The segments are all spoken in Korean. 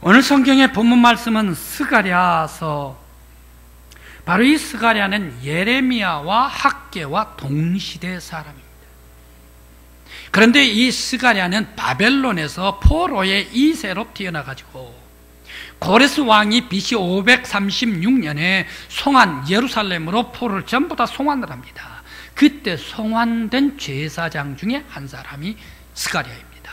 오늘 성경의 본문 말씀은 스가랴서, 바로 이 스가랴는 예레미야와 학개와 동시대 사람입니다. 그런데 이 스가랴는 바벨론에서 포로의 2세로 태어나가지고 고레스 왕이 BC 536년에 송환, 예루살렘으로 포로를 전부 다 송환을 합니다. 그때 송환된 제사장 중에 한 사람이 스가랴입니다.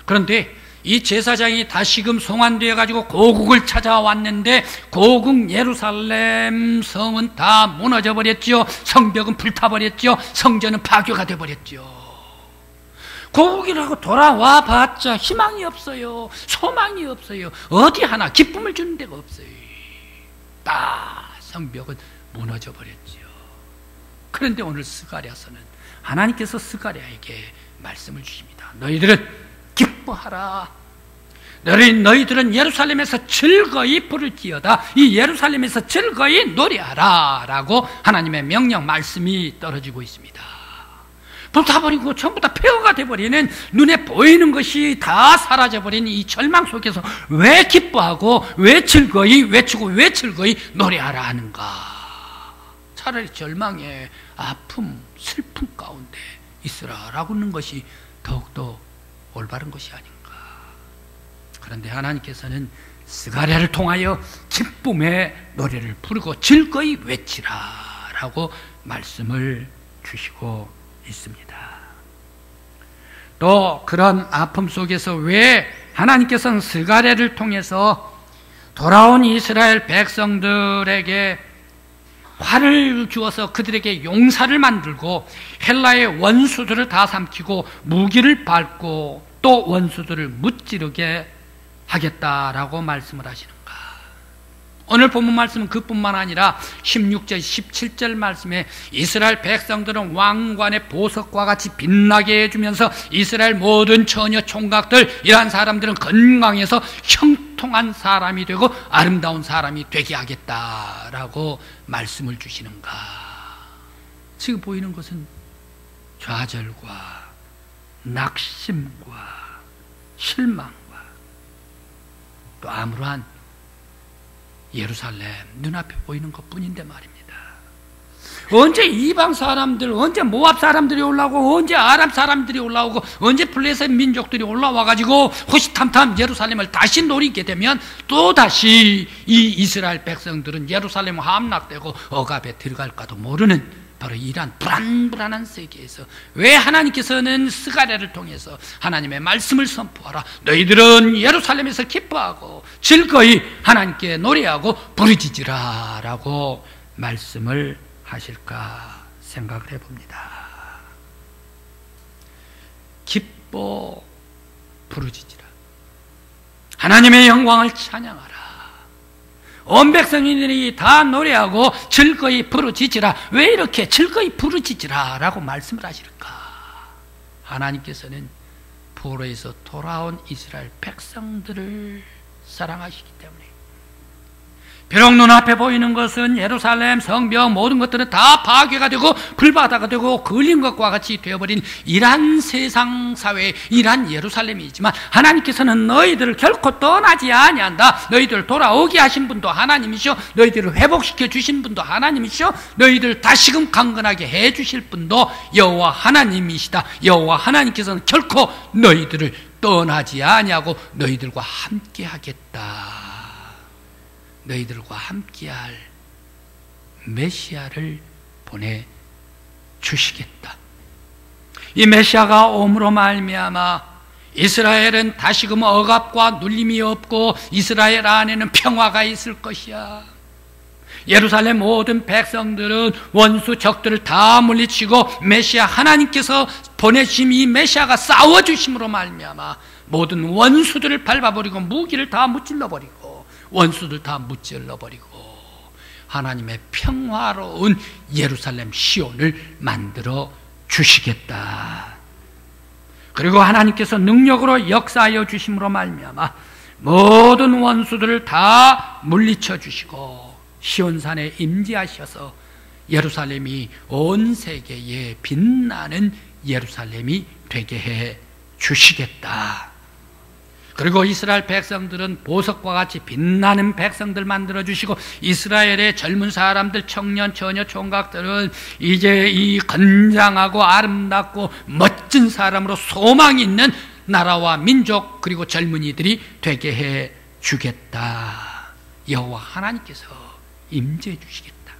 그런데 이 제사장이 다시금 송환되어 가지고 고국을 찾아왔는데 고국 예루살렘 성은 다 무너져 버렸죠. 성벽은 불타버렸죠. 성전은 파괴가 돼 버렸죠. 고국이라고 돌아와 봤자 희망이 없어요. 소망이 없어요. 어디 하나 기쁨을 주는 데가 없어요. 다 성벽은 무너져 버렸죠. 그런데 오늘 스가랴서는 하나님께서 스가랴에게 말씀을 주십니다. 너희들은 기뻐하라. 너희들은 예루살렘에서 즐거이 부를지어다. 이 예루살렘에서 즐거이 노래하라 라고 하나님의 명령 말씀이 떨어지고 있습니다. 불타버리고 전부 다 폐허가 돼버리는, 눈에 보이는 것이 다 사라져버린 이 절망 속에서 왜 기뻐하고 왜 즐거이 외치고 왜 즐거이 노래하라 하는가? 차라리 절망에 아픔, 슬픔 가운데 있으라라고 하는 것이 더욱더 올바른 것이 아닌가. 그런데 하나님께서는 스가랴를 통하여 기쁨의 노래를 부르고 즐거이 외치라라고 말씀을 주시고 있습니다. 또 그런 아픔 속에서 왜 하나님께서는 스가랴를 통해서 돌아온 이스라엘 백성들에게 화를 주어서 그들에게 용사를 만들고 헬라의 원수들을 다 삼키고 무기를 밟고 또 원수들을 무찌르게 하겠다라고 말씀을 하시는가? 오늘 본문 말씀은 그뿐만 아니라 16절, 17절 말씀에 이스라엘 백성들은 왕관의 보석과 같이 빛나게 해주면서 이스라엘 모든 처녀 총각들, 이러한 사람들은 건강해서 형통한 사람이 되고 아름다운 사람이 되게 하겠다라고 말씀을 주시는가? 지금 보이는 것은 좌절과 낙심과 실망과 또 아무러한 예루살렘 눈앞에 보이는 것뿐인데 말입니다. 언제 이방 사람들, 언제 모압 사람들이 올라오고 언제 아람 사람들이 올라오고 언제 블레셋 민족들이 올라와가지고 호시탐탐 예루살렘을 다시 노리게 되면 또다시 이 이스라엘 백성들은 예루살렘 함락되고 억압에 들어갈까도 모르는 바로 이러한 불안불안한 세계에서 왜 하나님께서는 스가랴를 통해서 하나님의 말씀을 선포하라, 너희들은 예루살렘에서 기뻐하고 즐거이 하나님께 노래하고 부르짖으라 라고 말씀을 하실까 생각을 해봅니다. 기뻐 부르짖으라, 하나님의 영광을 찬양하라, 온 백성인들이 다 노래하고 즐거이 부르짖으라. 왜 이렇게 즐거이 부르짖으라 라고 말씀을 하실까? 하나님께서는 포로에서 돌아온 이스라엘 백성들을 사랑하시기 때문에, 비록 눈앞에 보이는 것은 예루살렘 성벽 모든 것들은 다 파괴가 되고 불바다가 되고 걸린 것과 같이 되어버린 이러한 세상 사회, 이러한 예루살렘이지만 하나님께서는 너희들을 결코 떠나지 아니한다. 너희들 돌아오게 하신 분도 하나님이시오, 너희들을 회복시켜 주신 분도 하나님이시오, 너희들 다시금 강건하게 해주실 분도 여호와 하나님이시다. 여호와 하나님께서는 결코 너희들을 떠나지 아니하고 너희들과 함께 하겠다. 너희들과 함께할 메시아를 보내주시겠다. 이 메시아가 옴으로 말미암아 이스라엘은 다시금 억압과 눌림이 없고 이스라엘 안에는 평화가 있을 것이야. 예루살렘 모든 백성들은 원수 적들을 다 물리치고 메시아 하나님께서 보내신 이 메시아가 싸워주심으로 말미암아 모든 원수들을 밟아버리고 무기를 다 무찔러버리고 원수들 다 무찔러버리고 하나님의 평화로운 예루살렘 시온을 만들어 주시겠다. 그리고 하나님께서 능력으로 역사하여 주심으로 말미암아 모든 원수들을 다 물리쳐 주시고 시온산에 임재하셔서 예루살렘이 온 세계에 빛나는 예루살렘이 되게 해 주시겠다. 그리고 이스라엘 백성들은 보석과 같이 빛나는 백성들 만들어주시고, 이스라엘의 젊은 사람들, 청년, 처녀, 총각들은 이제 이 건장하고 아름답고 멋진 사람으로 소망 있는 나라와 민족, 그리고 젊은이들이 되게 해 주겠다. 여호와 하나님께서 임재해 주시겠다.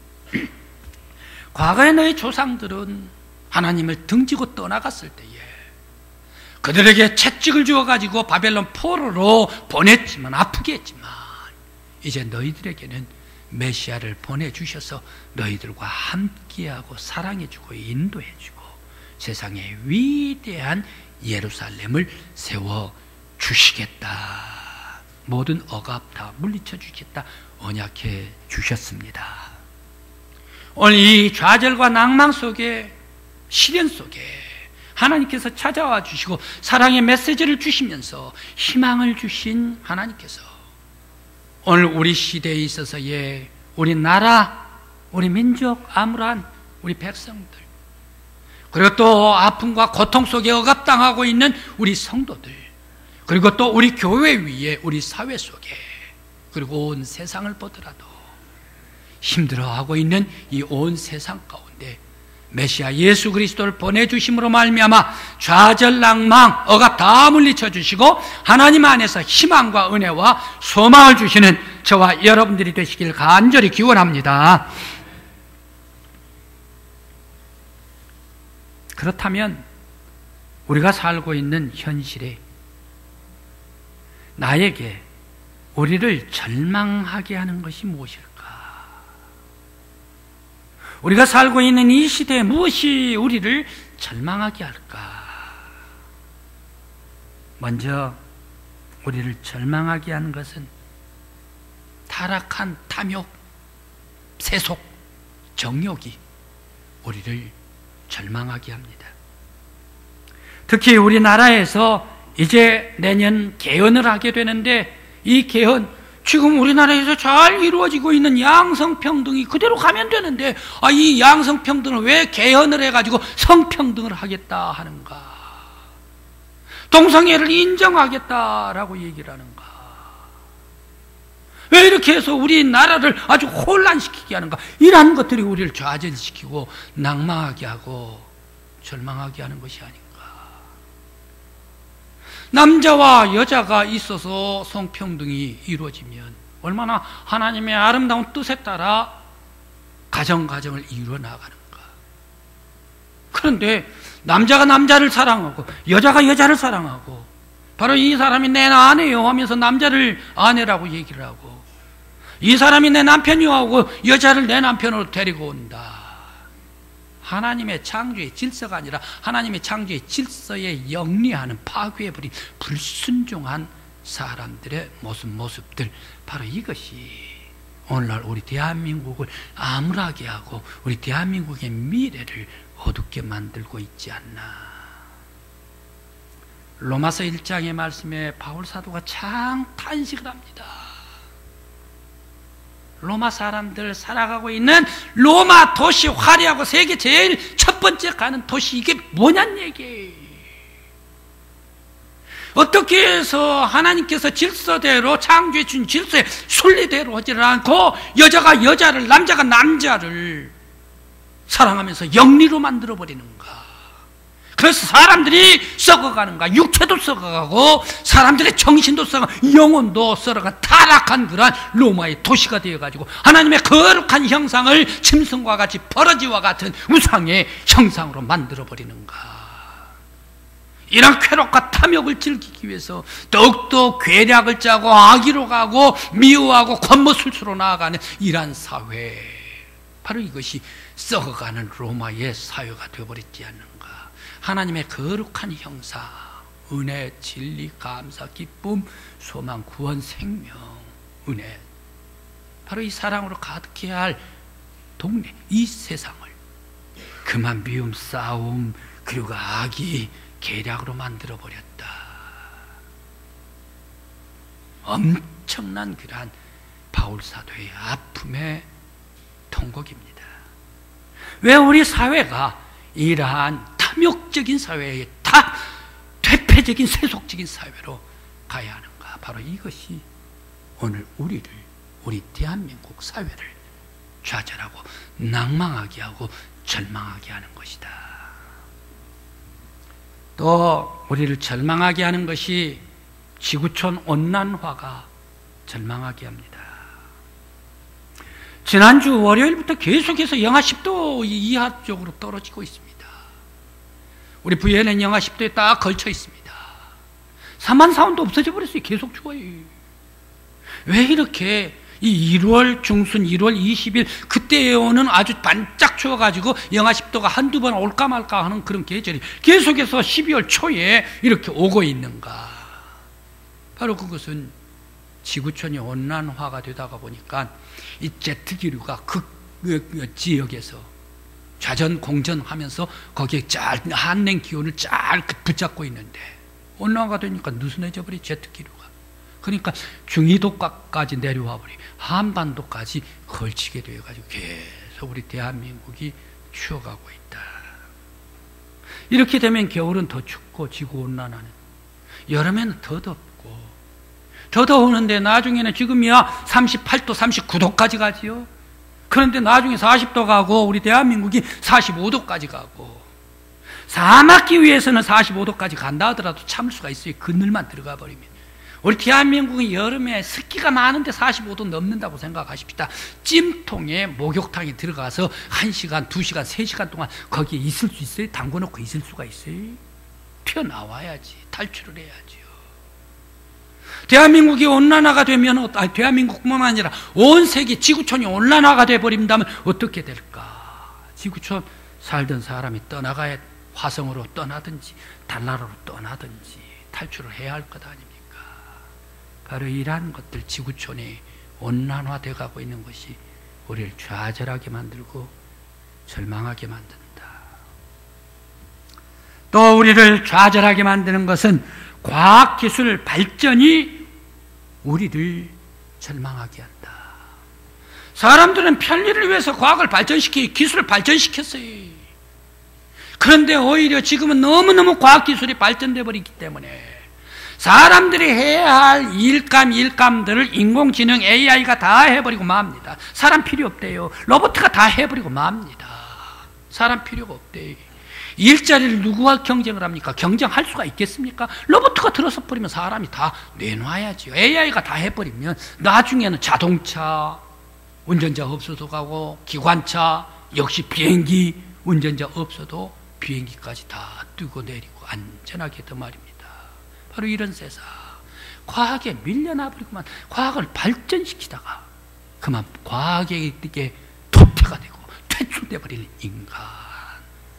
과거에 너희 조상들은 하나님을 등지고 떠나갔을 때에 그들에게 채찍을 주어가지고 바벨론 포로로 보냈지만, 아프게 했지만, 이제 너희들에게는 메시아를 보내주셔서 너희들과 함께하고 사랑해주고 인도해주고 세상에 위대한 예루살렘을 세워주시겠다. 모든 억압 다 물리쳐 주겠다. 언약해 주셨습니다. 오늘 이 좌절과 낭만 속에, 시련 속에 하나님께서 찾아와 주시고 사랑의 메시지를 주시면서 희망을 주신 하나님께서 오늘 우리 시대에 있어서의 우리 나라, 우리 민족, 아무란 우리 백성들, 그리고 또 아픔과 고통 속에 억압당하고 있는 우리 성도들, 그리고 또 우리 교회 위에, 우리 사회 속에, 그리고 온 세상을 보더라도 힘들어하고 있는 이 온 세상 가운데 메시아 예수 그리스도를 보내주심으로 말미암아 좌절, 낭망, 억압 다 물리쳐 주시고 하나님 안에서 희망과 은혜와 소망을 주시는 저와 여러분들이 되시길 간절히 기원합니다. 그렇다면 우리가 살고 있는 현실에 나에게 우리를 절망하게 하는 것이 무엇일까? 우리가 살고 있는 이 시대에 무엇이 우리를 절망하게 할까? 먼저 우리를 절망하게 하는 것은 타락한 탐욕, 세속, 정욕이 우리를 절망하게 합니다. 특히 우리나라에서 이제 내년 개헌을 하게 되는데, 이 개헌, 지금 우리나라에서 잘 이루어지고 있는 양성평등이 그대로 가면 되는데, 이 양성평등을 왜 개헌을 해가지고 성평등을 하겠다 하는가? 동성애를 인정하겠다라고 얘기를 하는가? 왜 이렇게 해서 우리나라를 아주 혼란시키게 하는가? 이러한 것들이 우리를 좌절시키고 낭망하게 하고 절망하게 하는 것이 아닌가? 남자와 여자가 있어서 성평등이 이루어지면 얼마나 하나님의 아름다운 뜻에 따라 가정을 이루어 나가는가. 그런데 남자가 남자를 사랑하고 여자가 여자를 사랑하고, 바로 이 사람이 내 아내요 하면서 남자를 아내라고 얘기를 하고, 이 사람이 내 남편이요 하고 여자를 내 남편으로 데리고 온다. 하나님의 창조의 질서가 아니라 하나님의 창조의 질서에 영리하는, 파괴해버린 불순종한 사람들의 모습들, 바로 이것이 오늘날 우리 대한민국을 암울하게 하고 우리 대한민국의 미래를 어둡게 만들고 있지 않나. 로마서 1장의 말씀에 바울 사도가 참 탄식을 합니다. 로마 사람들 살아가고 있는 로마 도시, 화려하고 세계 제일 첫 번째 가는 도시, 이게 뭐냔 얘기. 어떻게 해서 하나님께서 질서대로 창조해 준 질서의 순리대로 하지를 않고 여자가 여자를, 남자가 남자를 사랑하면서 영리로 만들어버리는가? 그래서 사람들이 썩어가는가? 육체도 썩어가고 사람들의 정신도 썩어가고 영혼도 썩어간 타락한 그러한 로마의 도시가 되어가지고 하나님의 거룩한 형상을 짐승과 같이 버러지와 같은 우상의 형상으로 만들어버리는가? 이런 쾌락과 탐욕을 즐기기 위해서 더욱더 괴략을 짜고 악의로 가고 미워하고 권모술수로 나아가는 이러한 사회, 바로 이것이 썩어가는 로마의 사회가 되어버렸지 않는가? 하나님의 거룩한 형상, 은혜, 진리, 감사, 기쁨, 소망, 구원, 생명, 은혜, 바로 이 사랑으로 가득해야 할 동네, 이 세상을 그만 미움, 싸움, 그리고 악이 계략으로 만들어버렸다. 엄청난 그러한 바울사도의 아픔의 통곡입니다. 왜 우리 사회가 이러한 탐욕적인 사회에, 다 퇴폐적인 세속적인 사회로 가야 하는가? 바로 이것이 오늘 우리 대한민국 사회를 좌절하고 낭망하게 하고 절망하게 하는 것이다. 또 우리를 절망하게 하는 것이 지구촌 온난화가 절망하게 합니다. 지난주 월요일부터 계속해서 영하 10도 이하 쪽으로 떨어지고 있습니다. 우리 부여에는 영하 10도에 딱 걸쳐 있습니다. 사만사원도 없어져 버렸어요. 계속 죽어요. 왜 이렇게 이 1월 중순 1월 20일 그때에 오는 아주 반짝 추워가지고 영하 10도가 한두 번 올까 말까 하는 그런 계절이 계속해서 12월 초에 이렇게 오고 있는가? 바로 그것은 지구촌이 온난화가 되다가 보니까 이 제트기류가 지역에서 좌전 공전하면서 거기에 한냉 기온을 잘 붙잡고 있는데 온난화가 되니까 느슨해져 버리 제트기류가. 그러니까 중위도까지 내려와 버리 한반도까지 걸치게 되어가지고 계속 우리 대한민국이 추워가고 있다. 이렇게 되면 겨울은 더 춥고 지구온난화는, 여름에는 더 덥고, 더 더우는데 나중에는 지금이야 38도 39도까지 가지요. 그런데 나중에 40도 가고 우리 대한민국이 45도까지 가고, 사막기후에서는 45도까지 간다 하더라도 참을 수가 있어요. 그늘만 들어가 버리면. 우리 대한민국은 여름에 습기가 많은데 45도 넘는다고 생각하십시다. 찜통에 목욕탕에 들어가서 1시간, 2시간, 3시간 동안 거기에 있을 수 있어요? 담궈놓고 있을 수가 있어요? 튀어나와야지. 탈출을 해야지요. 대한민국이 온난화가 되면, 대한민국뿐만 아니라 온 세계 지구촌이 온난화가 돼버린다면 어떻게 될까? 지구촌 살던 사람이 떠나가야 화성으로 떠나든지 달나라로 떠나든지 탈출을 해야 할 것 아닙니까? 바로 이러한 것들, 지구촌이 온난화되어 가고 있는 것이 우리를 좌절하게 만들고 절망하게 만든다. 또 우리를 좌절하게 만드는 것은 과학기술 발전이 우리를 절망하게 한다. 사람들은 편리를 위해서 과학을 기술을 발전시켰어요. 그런데 오히려 지금은 너무너무 과학기술이 발전돼 버리기 때문에 사람들이 해야 할 일감들을 인공지능 AI가 다 해버리고 맙니다. 사람 필요 없대요. 로봇가 다 해버리고 맙니다. 사람 필요가 없대요. 일자리를 누구와 경쟁을 합니까? 경쟁할 수가 있겠습니까? 로봇가 들어서 버리면 사람이 다 내놔야죠. AI가 다 해버리면 나중에는 자동차 운전자 없어도 가고, 기관차 역시 비행기 운전자 없어도 비행기까지 다 뜨고 내리고 안전하게 더 말입니다. 바로 이런 세상, 과학에 밀려나버리고만 과학을 발전시키다가 그만 과학에게 도태가 되고 퇴출돼 버리는 인간,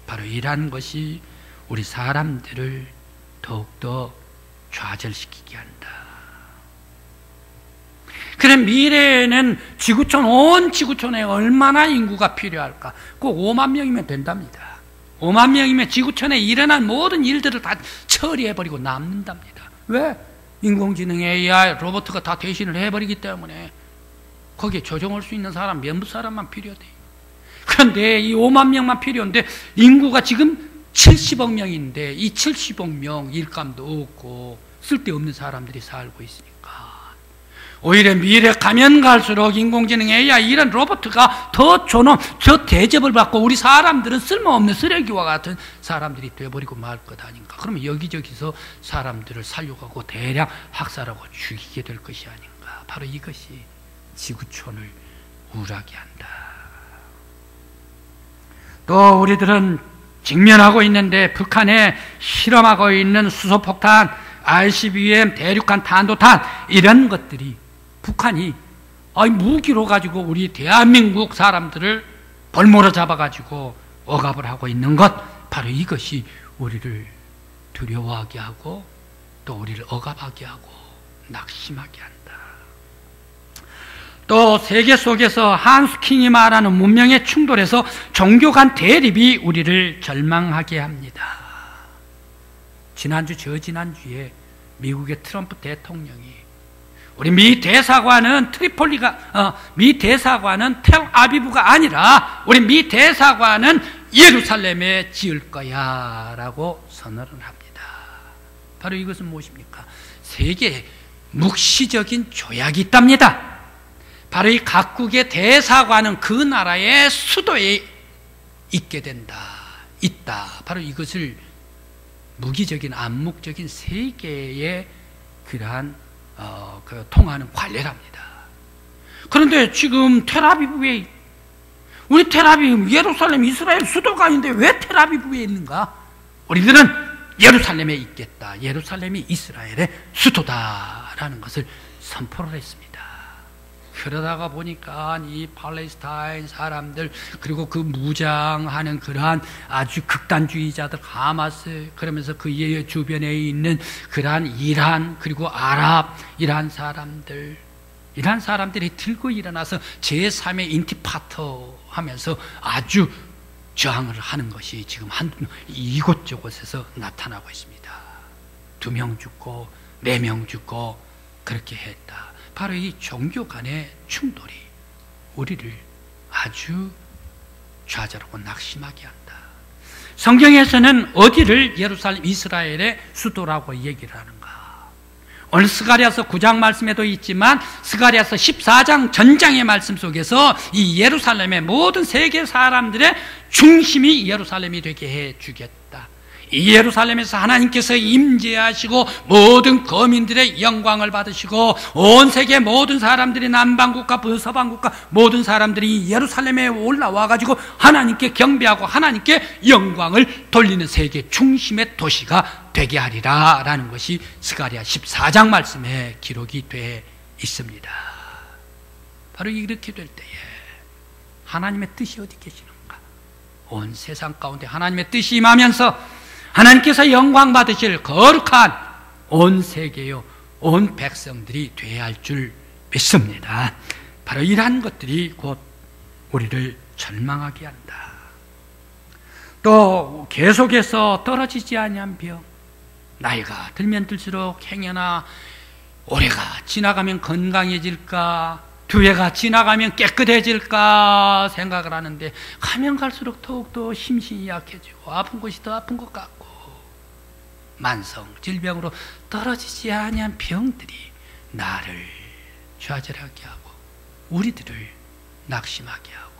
바로 이러한 것이 우리 사람들을 더욱더 좌절시키게 한다. 그래, 미래에는 온 지구촌에 얼마나 인구가 필요할까? 꼭 5만 명이면 된답니다. 5만 명이면 지구촌에 일어난 모든 일들을 다 처리해버리고 남는답니다. 왜? 인공지능 AI, 로봇가 다 대신을 해버리기 때문에 거기에 조정할 수 있는 사람, 몇몇 사람만 필요해. 그런데 이 5만 명만 필요한데 인구가 지금 70억 명인데 이 70억 명 일감도 없고 쓸데없는 사람들이 살고 있으니까 오히려 미래 가면 갈수록 인공지능 AI 이런 로봇가 더 대접을 받고 우리 사람들은 쓸모없는 쓰레기와 같은 사람들이 되어버리고 말 것 아닌가. 그러면 여기저기서 사람들을 살려가고 대량 학살하고 죽이게 될 것이 아닌가. 바로 이것이 지구촌을 우울하게 한다. 또 우리들은 직면하고 있는데 북한에 실험하고 있는 수소폭탄, ICBM, 대륙간 탄도탄 이런 것들이 북한이 무기로 가지고 우리 대한민국 사람들을 벌모로 잡아가지고 억압을 하고 있는 것, 바로 이것이 우리를 두려워하게 하고 또 우리를 억압하게 하고 낙심하게 한다. 또 세계 속에서 한스킹이 말하는 문명의 충돌에서 종교 간 대립이 우리를 절망하게 합니다. 저지난주에 미국의 트럼프 대통령이 우리 미 대사관은 텔아비브가 아니라 우리 미 대사관은 예루살렘에 지을 거야 라고 선언을 합니다. 바로 이것은 무엇입니까? 세계 묵시적인 조약이 있답니다. 바로 이 각국의 대사관은 그 나라의 수도에 있게 된다, 있다. 바로 이것을 무기적인 암묵적인 세계의 그러한 통하는 관례랍니다. 그런데 지금 텔아비브에, 우리 텔아비브, 예루살렘 이스라엘 수도가 아닌데 왜 텔아비브에 있는가? 우리들은 예루살렘에 있겠다, 예루살렘이 이스라엘의 수도다라는 것을 선포를 했습니다. 그러다가 보니까 이 팔레스타인 사람들, 그리고 그 무장하는 그러한 아주 극단주의자들, 하마스, 그러면서 그 주변에 있는 그러한 이란, 그리고 아랍, 이란 사람들이 들고 일어나서 제3의 인티파터 하면서 아주 저항을 하는 것이 지금 이곳저곳에서 나타나고 있습니다. 2명 죽고 4명 죽고 그렇게 했다. 바로 이 종교 간의 충돌이 우리를 아주 좌절하고 낙심하게 한다. 성경에서는 어디를 예루살렘, 이스라엘의 수도라고 얘기를 하는가? 오늘 스가랴서 9장 말씀에도 있지만 스가랴서 14장 전장의 말씀 속에서 이 예루살렘의 모든 세계 사람들의 중심이 예루살렘이 되게 해 주겠다. 이 예루살렘에서 하나님께서 임재하시고 모든 거민들의 영광을 받으시고 온 세계 모든 사람들이 남반국가 서반국가 모든 사람들이 예루살렘에 올라와 가지고 하나님께 경배하고 하나님께 영광을 돌리는 세계 중심의 도시가 되게 하리라 라는 것이 스가랴 14장 말씀에 기록이 되어 있습니다. 바로 이렇게 될 때에 하나님의 뜻이 어디 계시는가? 온 세상 가운데 하나님의 뜻이 임하면서 하나님께서 영광 받으실 거룩한 온 세계요, 온 백성들이 되어야 할 줄 믿습니다. 바로 이러한 것들이 곧 우리를 절망하게 한다. 또 계속해서 떨어지지 아니한 병, 나이가 들면 들수록 행여나 올해가 지나가면 건강해질까, 2해가 지나가면 깨끗해질까 생각을 하는데 가면 갈수록 더욱더 심신이 약해지고 아픈 곳이 더 아픈 것 같고 만성 질병으로 떨어지지 아니한 병들이 나를 좌절하게 하고 우리들을 낙심하게 하고,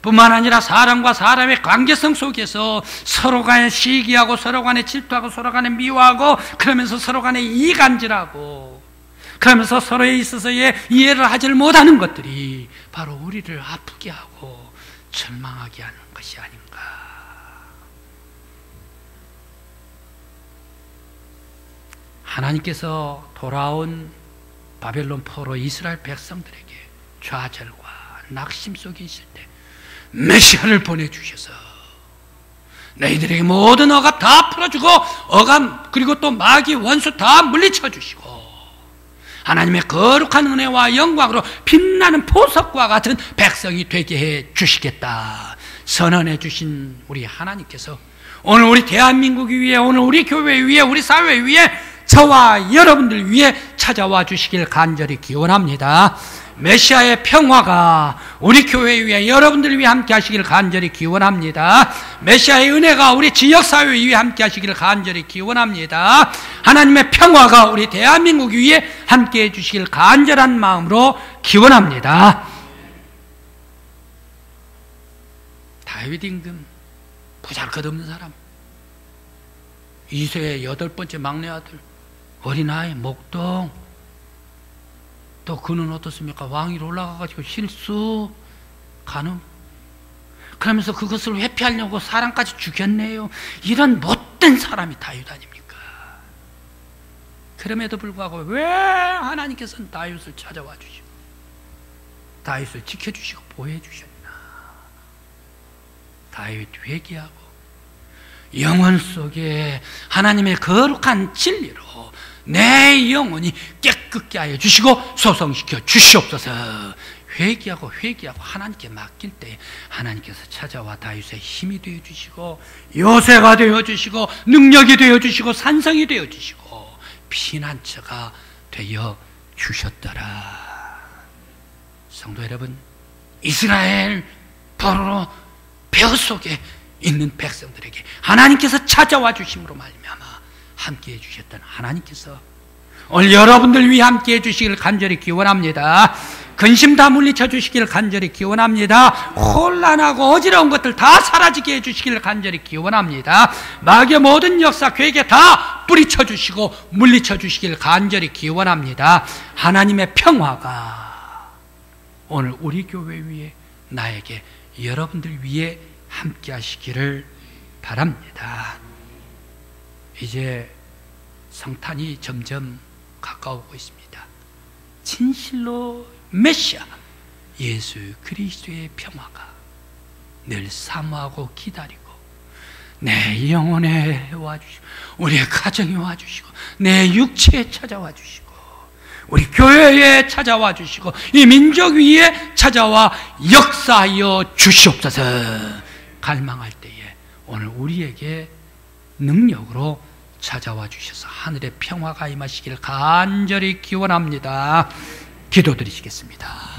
뿐만 아니라 사람과 사람의 관계성 속에서 서로 간에 시기하고 서로 간에 질투하고 서로 간에 미워하고 그러면서 서로 간에 이간질하고 그러면서 서로에 있어서의 이해를 하지 못하는 것들이 바로 우리를 아프게 하고 절망하게 하는 것이 아닌가. 하나님께서 돌아온 바벨론 포로 이스라엘 백성들에게 좌절과 낙심 속에 있을 때 메시아를 보내주셔서 너희들에게 모든 억압 다 풀어주고 억압 그리고 또 마귀 원수 다 물리쳐주시고 하나님의 거룩한 은혜와 영광으로 빛나는 보석과 같은 백성이 되게 해 주시겠다 선언해 주신 우리 하나님께서 오늘 우리 대한민국 위에, 오늘 우리 교회 위에, 우리 사회 위에, 저와 여러분들 위에 찾아와 주시길 간절히 기원합니다. 메시아의 평화가 우리 교회 위에, 여러분들 위에 함께 하시길 간절히 기원합니다. 메시아의 은혜가 우리 지역사회 위에 함께 하시길 간절히 기원합니다. 하나님의 평화가 우리 대한민국 위에 함께 해주시길 간절한 마음으로 기원합니다. 다윗 임금, 보잘것없는 사람, 이세의 8번째 막내 아들, 어린아이, 목동. 또 그는 어떻습니까? 왕위로 올라가가지고 실수, 간음. 그러면서 그것을 회피하려고 사람까지 죽였네요. 이런 못된 사람이 다윗 아닙니까? 그럼에도 불구하고 왜 하나님께서는 다윗을 찾아와 주시고 다윗을 지켜주시고 보호해주셨나? 다윗 회개하고 영혼 속에 하나님의 거룩한 진리로 내 영혼이 깨끗게 하여 주시고 소성시켜 주시옵소서. 회개하고 하나님께 맡길 때 하나님께서 찾아와 다윗의 힘이 되어 주시고 요새가 되어 주시고 능력이 되어 주시고 산성이 되어 주시고 피난처가 되어 주셨더라. 성도 여러분, 이스라엘 포로로 벼 속에 있는 백성들에게 하나님께서 찾아와 주심으로 말미암아 함께해 주셨던 하나님께서 오늘 여러분들 위해 함께 해주시길 간절히 기원합니다. 근심 다 물리쳐 주시기를 간절히 기원합니다. 혼란하고 어지러운 것들 다 사라지게 해주시기를 간절히 기원합니다. 마귀의 모든 역사 괴계 다 뿌리쳐 주시고 물리쳐 주시기를 간절히 기원합니다. 하나님의 평화가 오늘 우리 교회 위에, 나에게, 여러분들 위에 함께 하시기를 바랍니다. 이제 성탄이 점점 가까우고 있습니다. 진실로 메시아 예수 그리스도의 평화가 늘 사모하고 기다리고 내 영혼에 와주시고 우리의 가정에 와주시고 내 육체에 찾아와 주시고 우리 교회에 찾아와 주시고 이 민족 위에 찾아와 역사하여 주시옵소서. 갈망할 때에 오늘 우리에게 능력으로 찾아와 주셔서 하늘의 평화가 임하시기를 간절히 기원합니다. 기도드리시겠습니다.